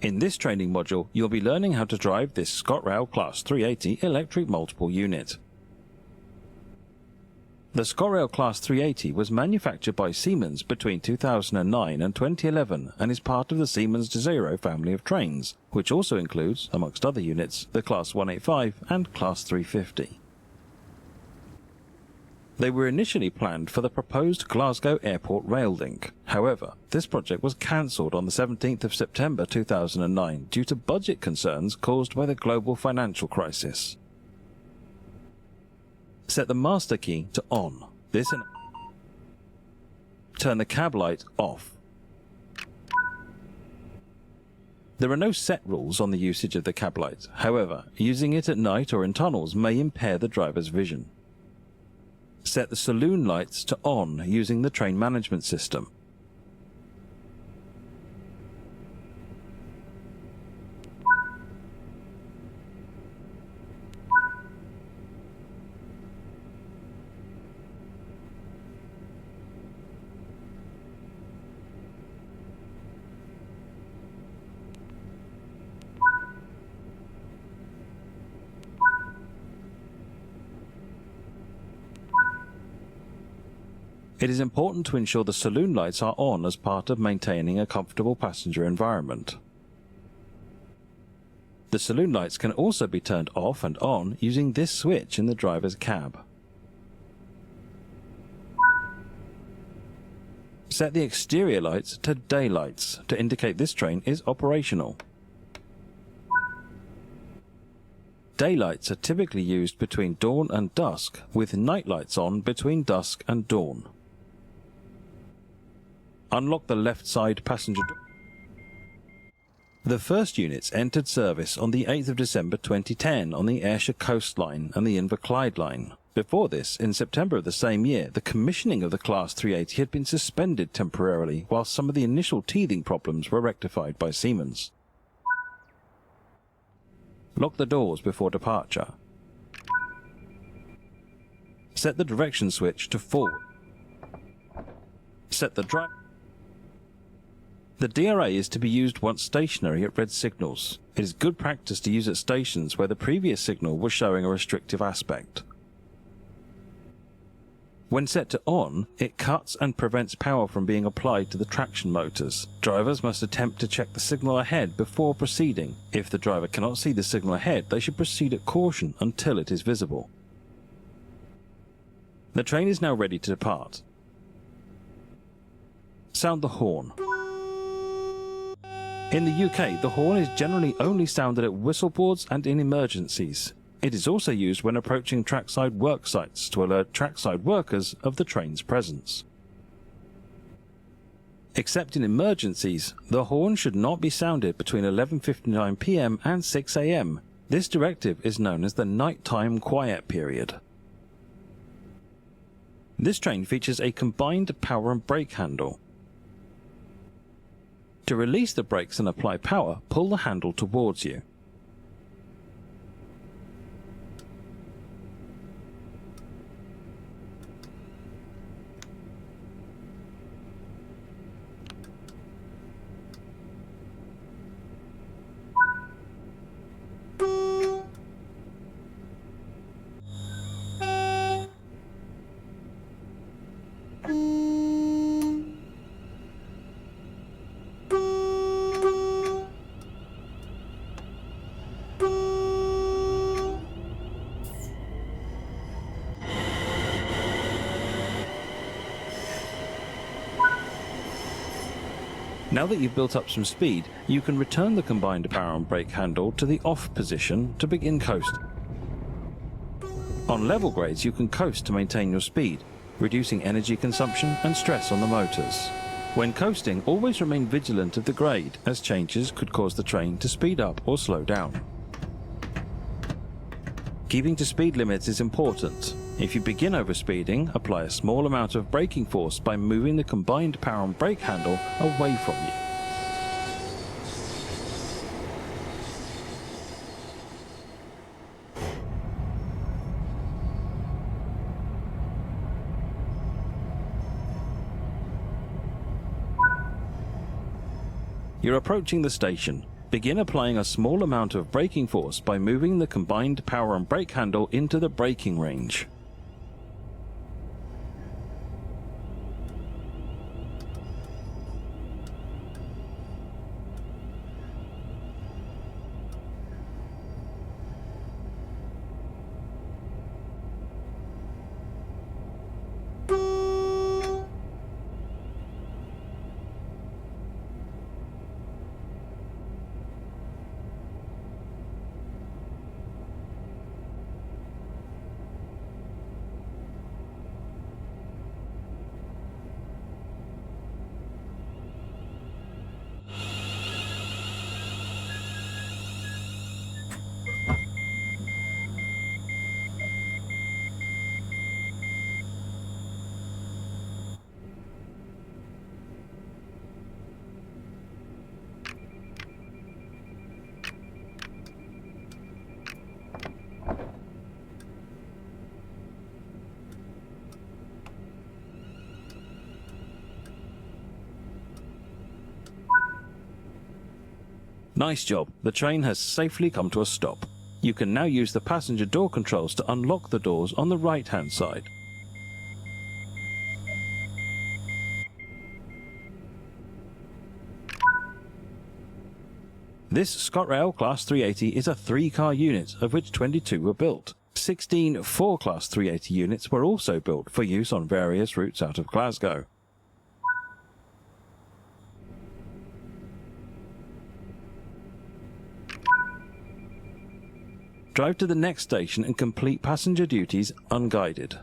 In this training module, you'll be learning how to drive this ScotRail Class 380 electric multiple unit. The ScotRail Class 380 was manufactured by Siemens between 2009 and 2011 and is part of the Siemens Desiro family of trains, which also includes, amongst other units, the Class 185 and Class 350. They were initially planned for the proposed Glasgow Airport rail link. However, this project was cancelled on the 17th of September 2009 due to budget concerns caused by the global financial crisis. Set the master key to on. Turn the cab light off. There are no set rules on the usage of the cab light. However, using it at night or in tunnels may impair the driver's vision. Set the saloon lights to on using the train management system. It is important to ensure the saloon lights are on as part of maintaining a comfortable passenger environment. The saloon lights can also be turned off and on using this switch in the driver's cab. Set the exterior lights to daylights to indicate this train is operational. Daylights are typically used between dawn and dusk, with night lights on between dusk and dawn. Unlock the left side passenger door. The first units entered service on the 8th of December 2010 on the Ayrshire Coast Line and the Inverclyde Line. Before this, in September of the same year, the commissioning of the Class 380 had been suspended temporarily while some of the initial teething problems were rectified by Siemens. Lock the doors before departure. Set the direction switch to forward. Set the drive. The DRA is to be used once stationary at red signals. It is good practice to use at stations where the previous signal was showing a restrictive aspect. When set to on, it cuts and prevents power from being applied to the traction motors. Drivers must attempt to check the signal ahead before proceeding. If the driver cannot see the signal ahead, they should proceed at caution until it is visible. The train is now ready to depart. Sound the horn. In the UK, the horn is generally only sounded at whistleboards and in emergencies. It is also used when approaching trackside work sites to alert trackside workers of the train's presence. Except in emergencies, the horn should not be sounded between 11:59 PM and 6 AM. This directive is known as the nighttime quiet period. This train features a combined power and brake handle. To release the brakes and apply power, pull the handle towards you. Now that you've built up some speed, you can return the combined power and brake handle to the off position to begin coasting. On level grades, you can coast to maintain your speed, reducing energy consumption and stress on the motors. When coasting, always remain vigilant of the grade, as changes could cause the train to speed up or slow down. Keeping to speed limits is important. If you begin overspeeding, apply a small amount of braking force by moving the combined power and brake handle away from you. You're approaching the station. Begin applying a small amount of braking force by moving the combined power and brake handle into the braking range. Nice job, the train has safely come to a stop. You can now use the passenger door controls to unlock the doors on the right-hand side. This ScotRail Class 380 is a 3-car unit, of which 22 were built. 16 4-Class 380 units were also built for use on various routes out of Glasgow. Drive to the next station and complete passenger duties unguided.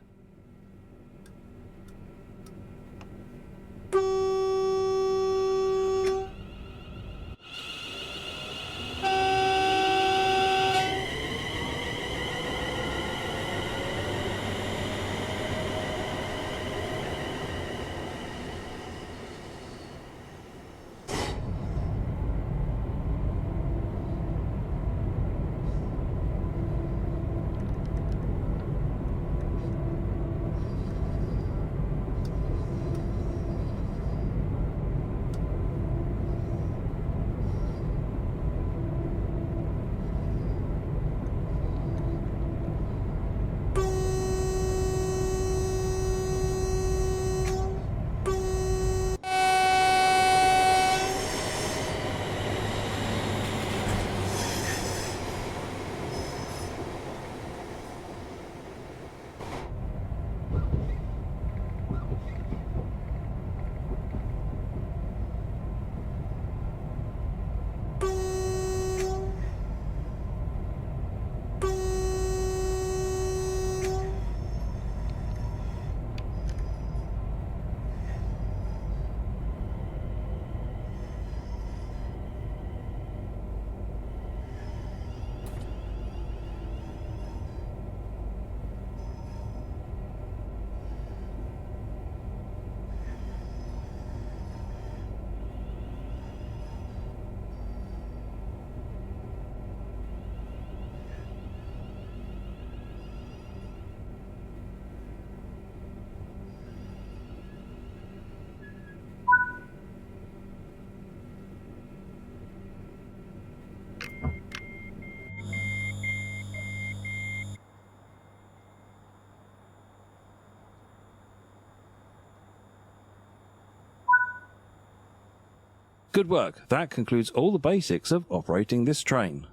Good work, that concludes all the basics of operating this train.